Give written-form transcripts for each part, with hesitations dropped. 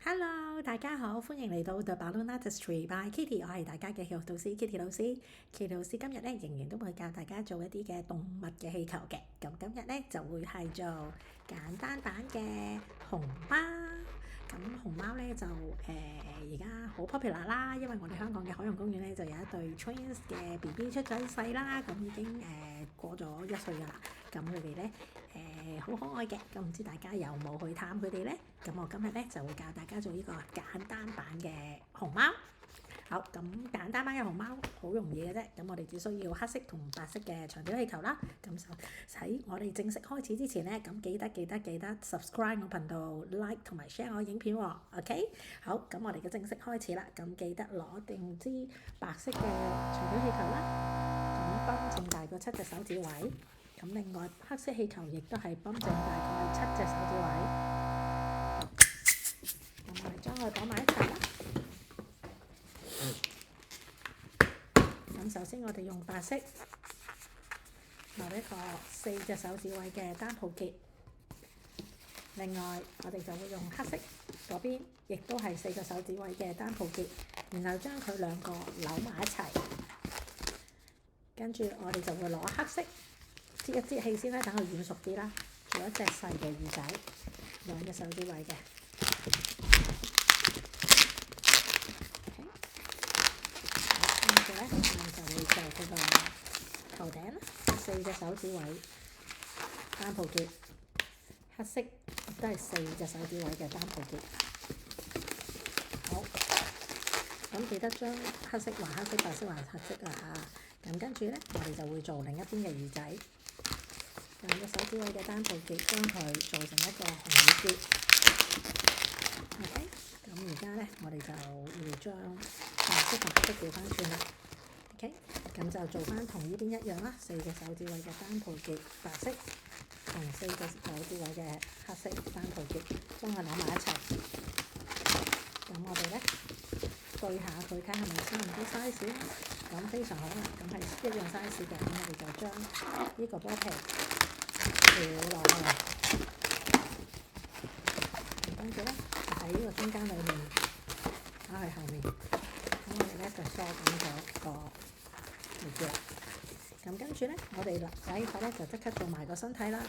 Hello，大家好，歡迎嚟到 The Balloon Artistry by Kitty，我係大家嘅教育導師 Kitty 老師。Kitty 老師今日咧仍然都會教大家做一啲嘅動物嘅氣球嘅，咁今日咧就會係做簡單版嘅熊貓。咁熊貓咧就而家好 popular 啦，因為我哋香港嘅海洋公園咧就有一對 twins 嘅 BB 出咗世啦，咁已經過咗1歲㗎啦。咁佢哋咧好可愛嘅，咁唔知大家有冇去探佢哋咧？咁我今日咧就會教大家做呢個簡單版嘅熊貓。好，咁簡單版嘅熊貓好容易嘅啫，咁我哋只需要黑色同白色嘅長條氣球啦。咁就喺我哋正式開始之前咧，咁記得 subscribe 我頻道、like 同埋 share 我影片喎。OK， 好，咁我哋嘅正式開始啦。咁記得攞定支白色嘅長條氣球啦，咁幫正大個7隻手指位。咁另外黑色氣球亦都係泵正大概7隻手指位，咁我哋將佢綁埋一齊啦。咁首先我哋用白色留一個4隻手指位嘅單泡結，另外我哋就會用黑色嗰邊，亦都係4個手指位嘅單泡結，然後將佢兩個扭埋一齊，跟住我哋就會攞黑色擠一擠氣先啦，等佢軟熟啲啦。做一隻細嘅耳仔，2隻手指位嘅。跟住咧，我哋就會做佢個頭頂啦，4隻手指位單泡結，黑色都係4隻手指位嘅單泡結。好，咁記得將黑色還黑色，白色還黑色啊嚇。咁跟住咧，我哋就會做另一邊嘅耳仔。2隻手指位嘅單泡結，將佢做成一個紅耳結。OK， 咁而家咧，我哋就要將白色同黑色調翻轉啦。OK， 咁就做翻同呢邊一樣啦，4隻手指位嘅單泡結，白色同4隻手指位嘅黑色單泡結，將佢扭埋一齊。咁我哋咧對下佢睇係咪差唔多 size 啦？咁非常好啦，咁係一樣 size 嘅，咁我哋就將呢個波皮掉落去，跟住咧喺呢個中間裏面打去後面，咁我哋咧就梳緊咗個條腳。咁跟住咧，我哋第一個咧就即刻做埋個身體啦。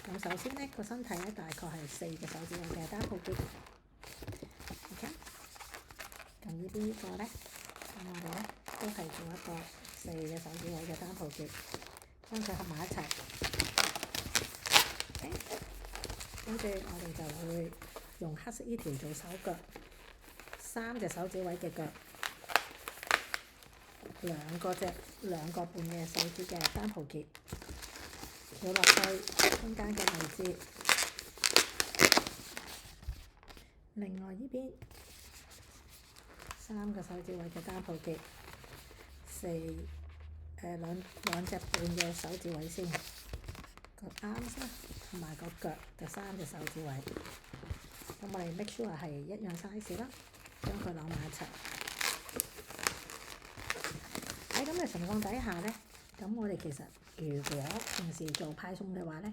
咁首先咧個身體咧大概係4隻手指位嘅單泡結。OK， 咁呢邊呢個咧，咁我哋咧都係做一個4隻手指位嘅單泡結，將佢合埋一齊。OK， 跟住我哋就會用黑色呢條做手腳，3隻手指位嘅腳，2個半嘅手指嘅單泡結，跳落去中間嘅位置。另外呢邊3個手指位嘅單泡結，兩隻半嘅手指位先，個啱啦，同埋個腳就3隻手指位。咁我哋 make sure 係一樣 size 啦，將佢扭埋一齊。喺咁嘅情況底下咧，咁我哋其實如果平時做派送嘅話咧，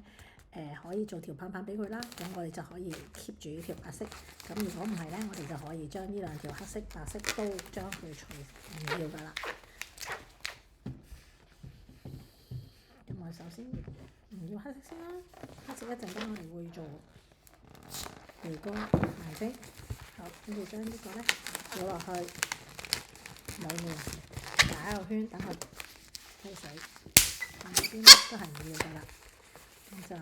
可以做條棒棒俾佢啦，咁我哋就可以 keep 住呢條白色。咁如果唔係咧，我哋就可以將呢2條黑色、白色都將佢除唔要㗎啦。咁我首先唔要黑色先啦，黑色一陣間我哋會做鼻哥眼睛。好，跟住將呢個咧倒落去裏面打一個圈，等佢開水。咁呢邊都係唔要㗎啦，咁就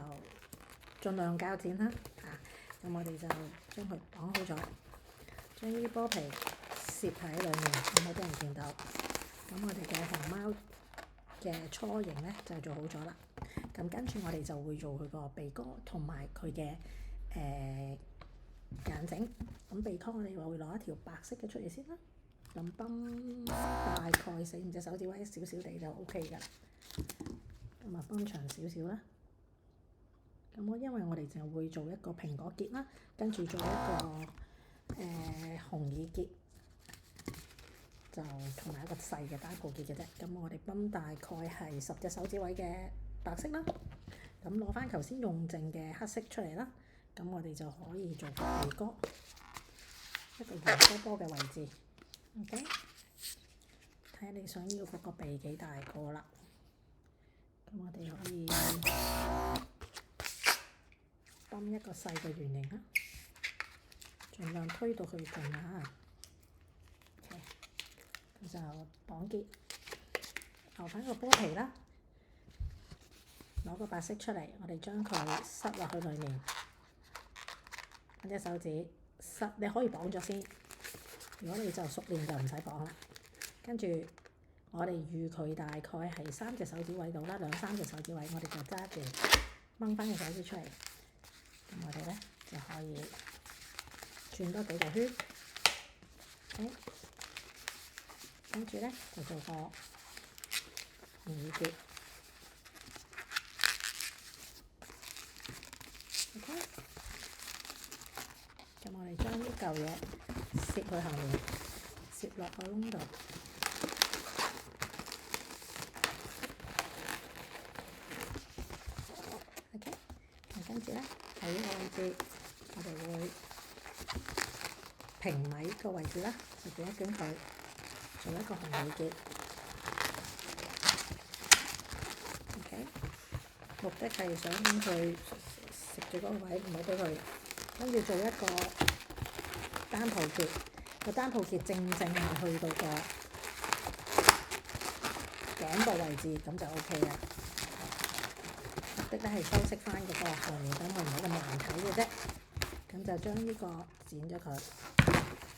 盡量較剪啦嚇。咁我哋就將佢綁好咗，將呢啲波皮攝喺裏面，咁好多人見到。咁我哋嘅熊貓嘅雛形咧就做好咗啦。咁跟住我哋就會做佢個鼻哥同埋佢嘅眼睛。咁鼻哥我哋會攞一條白色嘅出嚟先啦。咁泵大概4-5隻手指位少少地就 OK 㗎啦。咁啊泵長少少啦。咁因為我哋就會做一個蘋果結啦，跟住做一個紅耳結，就同埋一個細嘅單泡結嘅啫。咁我哋泵大概係10隻手指位嘅白色啦。咁攞翻頭先用剩嘅黑色出嚟啦。咁我哋就可以做個鼻哥。一個圓波波嘅位置。OK， 睇下你想要嗰個鼻幾大個啦。咁我哋可以揼一個細嘅圓形啦，盡量推到佢盡啊。OK， 咁就綁結，留翻個波皮啦。攞個白色出嚟，我哋將佢塞落去裡面。揾隻手指塞，你可以綁咗先。如果你就熟練就唔使綁啦。跟住我哋預佢大概係3隻手指位度啦，2-3隻手指位，我哋就揸住掹翻隻手指出嚟。咁我哋咧就可以轉多幾個圈。OK， 跟住咧就做個紅耳結。OK， 咁我哋將呢嚿嘢攝去後面，攝落個窿度。OK， 跟住咧喺呢個位置，我哋會平米個位置啦，就捲一捲佢，做一個紅耳結。OK， 目的係想咁佢食住嗰個位，唔好俾佢。跟住做一個單鋪結，個單鋪結正係去到個頸部位置，咁就 OK 啦。目的咧係修飾翻嗰個後面，等佢唔好咁難睇嘅啫。咁就將呢個剪咗佢，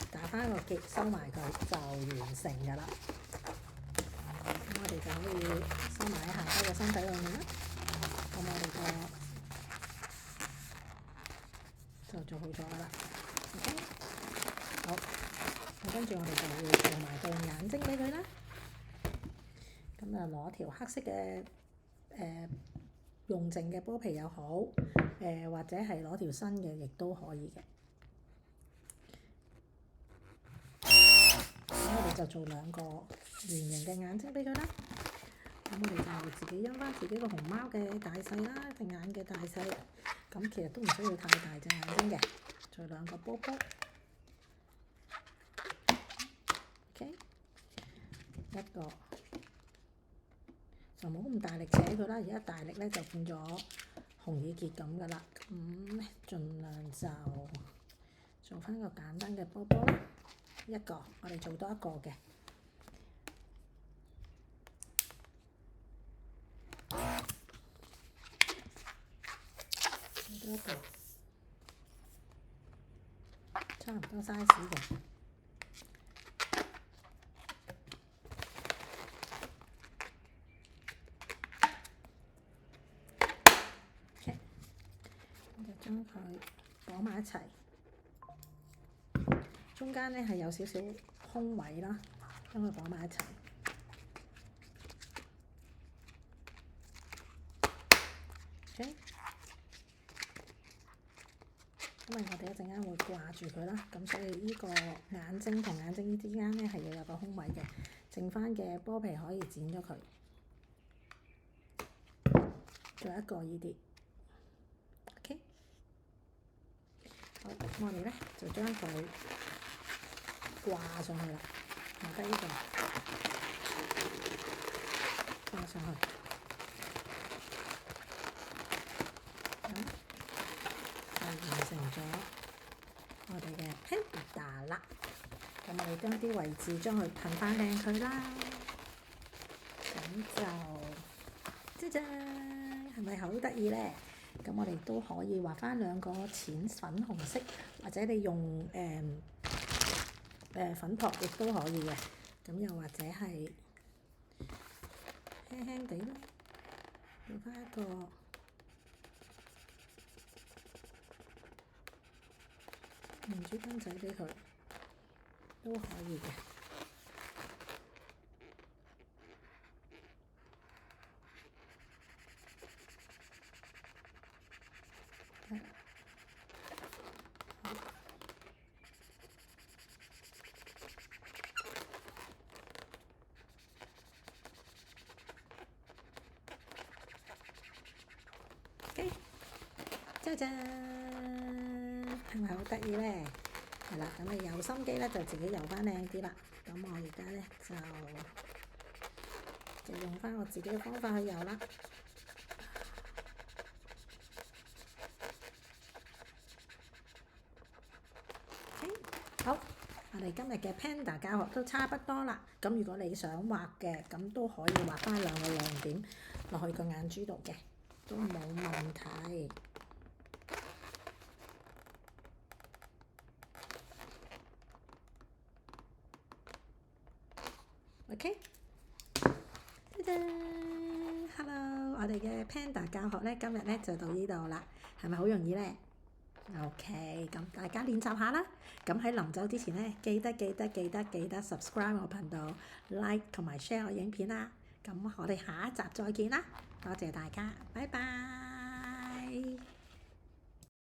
打翻個結，收埋佢就完成㗎啦。咁我哋就可以收埋喺下低個身體裏面啦。咁我哋就做好咗㗎啦。OK， 好，咁跟住我哋就會做埋對眼睛俾佢啦。咁啊攞條黑色嘅用剩嘅波皮又好，或者係攞條新嘅亦都可以嘅。咁我哋就做2個圓形嘅眼睛俾佢啦。咁我哋就自己因翻自己個熊貓嘅大細啦，隻眼嘅大細。咁其實都唔需要太大隻眼睛嘅，做2個波波。OK， 一個就冇咁大力扯佢啦，而家大力咧就變咗紅耳結咁噶啦。咁盡量就做翻個簡單嘅波波啦。一個，我哋做多一個嘅。做多一個，差唔多 size 嘅。OK， 咁就將佢綁埋一齊。中間咧係有少少空位啦，將佢綁埋一齊。OK， 因為我哋一陣間會掛住佢啦，咁所以呢個眼睛同眼睛之間咧係要有個空位嘅，剩翻嘅波皮可以剪咗佢，做一個呢啲。OK， 好，咁我哋咧就將佢掛上去啦，留低呢個掛上去。就完成咗我哋嘅 panda 啦。咁我哋將啲位置將佢噴翻靚佢啦。咁就，짜잔，係咪好得意咧？咁我哋都可以畫翻2個淺粉紅色，或者你用粉撲亦都可以嘅。咁又或者係輕輕地啦，做翻一個明珠燈仔俾佢，都可以嘅。OK，짜잔，係咪好得意咧？係啦，咁你有心機咧就自己油翻靚啲啦。咁我而家咧就用翻我自己嘅方法去油啦。好，我哋今日嘅 Panda 教學都差不多啦。咁如果你想畫嘅，咁都可以畫翻兩個亮點落去個眼珠度嘅，都冇問題。OK， Hello， 我哋嘅 Panda 教學咧，今日咧就到呢度啦，係咪好容易咧？OK，咁大家練習下啦。咁喺臨走之前咧，記得 subscribe 我頻道、like 同埋 share 我影片啦。咁我哋下一集再見啦，多謝大家，拜拜。